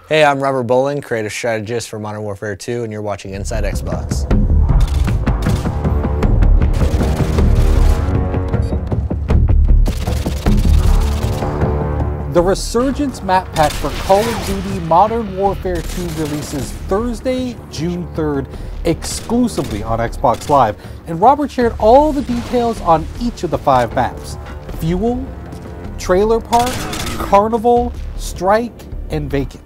Hey, I'm Robert Bolin, creative strategist for Modern Warfare 2, and you're watching Inside Xbox. The Resurgence map pack for Call of Duty Modern Warfare 2 releases Thursday, June 3rd, exclusively on Xbox Live, and Robert shared all the details on each of the 5 maps: Fuel, Trailer Park, Carnival, Strike, and Vacant.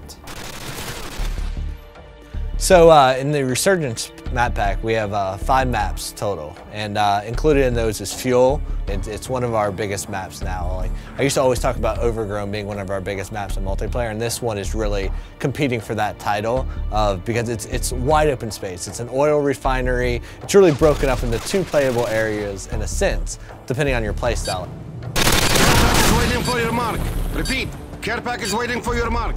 So in the Resurgence map pack, we have 5 maps total, and included in those is Fuel. It's one of our biggest maps now. Like, I used to always talk about Overgrown being one of our biggest maps in multiplayer, and this one is really competing for that title because it's wide open space. It's an oil refinery. It's really broken up into 2 playable areas in a sense, depending on your playstyle. Care package waiting for your mark. Repeat, care package waiting for your mark.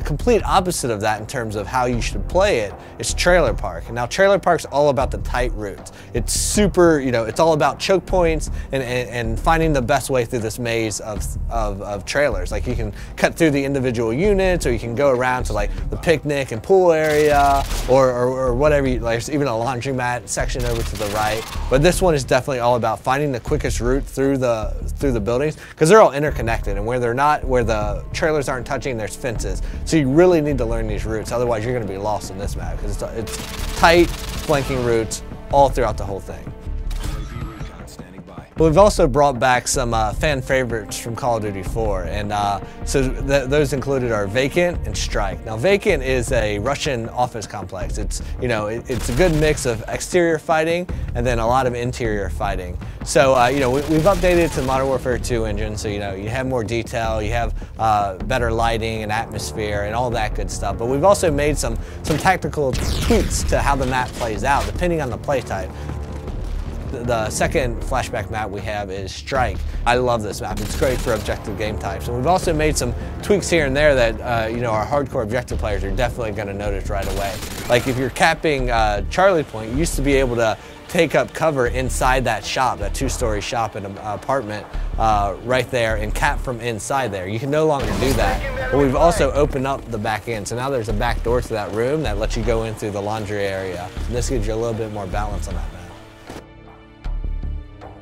Complete opposite of that in terms of how you should play it is Trailer Park. And now Trailer Park's all about the tight routes. It's super, it's all about choke points and finding the best way through this maze of trailers. Like, you can cut through the individual units, or you can go around to like the picnic and pool area, or whatever. There's even a laundromat section over to the right. But this one is definitely all about finding the quickest route through the buildings, because they're all interconnected, and where the trailers aren't touching, there's fences. So you really need to learn these routes, otherwise you're going to be lost in this map, because it's tight, flanking routes all throughout the whole thing. But we've also brought back some fan favorites from Call of Duty 4, and those included are Vacant and Strike. Now, Vacant is a Russian office complex. It's a good mix of exterior fighting and then a lot of interior fighting. So we've updated it to the Modern Warfare 2 engine, so you have more detail, you have better lighting and atmosphere and all that good stuff. But we've also made some tactical tweaks to how the map plays out depending on the play type. The second flashback map we have is Strike. I love this map. It's great for objective game types. And we've also made some tweaks here and there that our hardcore objective players are definitely going to notice right away. Like, if you're capping Charlie Point, you used to be able to take up cover inside that shop, that 2-story shop in an apartment right there, and cap from inside there. You can no longer do that. But we've also opened up the back end. So now there's a back door to that room that lets you go in through the laundry area. And this gives you a little bit more balance on that map.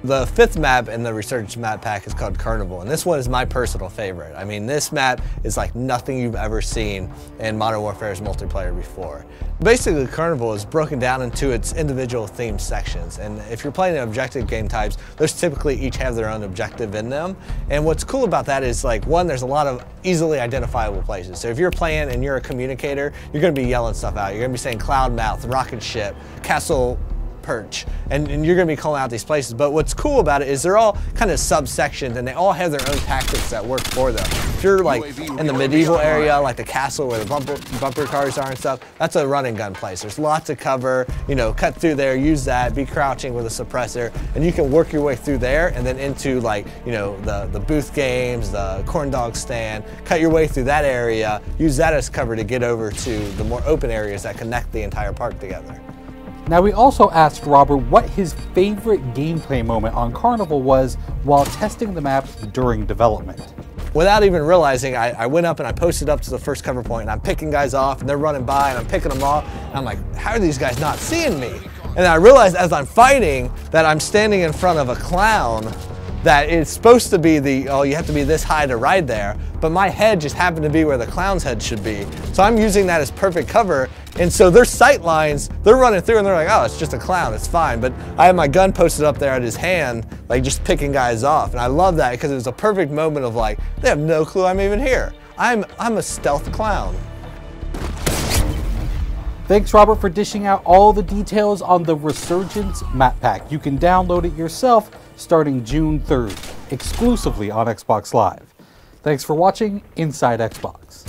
The 5th map in the Resurgence map pack is called Carnival, and this one is my personal favorite. I mean, this map is like nothing you've ever seen in Modern Warfare's multiplayer before. Basically, Carnival is broken down into its individual themed sections, and if you're playing objective game types, those typically each have their own objective in them. And what's cool about that is, like, one, there's a lot of easily identifiable places. So if you're playing and you're a communicator, you're going to be yelling stuff out. You're going to be saying Cloudmouth, Rocket Ship, Castle Perch, and you're going to be calling out these places. But what's cool about it is they're all kind of subsections, and they all have their own tactics that work for them. If you're like in the medieval area, like the castle where the bumper cars are and stuff, that's a run and gun place. There's lots of cover, cut through there, use that, be crouching with a suppressor, and you can work your way through there and then into, like, the booth games, the corn dog stand, cut your way through that area, use that as cover to get over to the more open areas that connect the entire park together. Now, we also asked Robert what his favorite gameplay moment on Carnival was while testing the map during development. Without even realizing, I went up and I posted up to the first cover point, and I'm picking guys off, and they're running by, and I'm picking them off, and I'm like, how are these guys not seeing me? And I realized as I'm fighting that I'm standing in front of a clown that it's supposed to be you have to be this high to ride there, but my head just happened to be where the clown's head should be. So I'm using that as perfect cover, and so their sight lines, they're running through and they're like, oh, it's just a clown, it's fine. But I have my gun posted up there at his hand, like just picking guys off, and I love that because it was a perfect moment of, like, they have no clue I'm even here. I'm a stealth clown. Thanks, Robert, for dishing out all the details on the Resurgence map pack. You can download it yourself starting June 3rd, exclusively on Xbox Live. Thanks for watching Inside Xbox.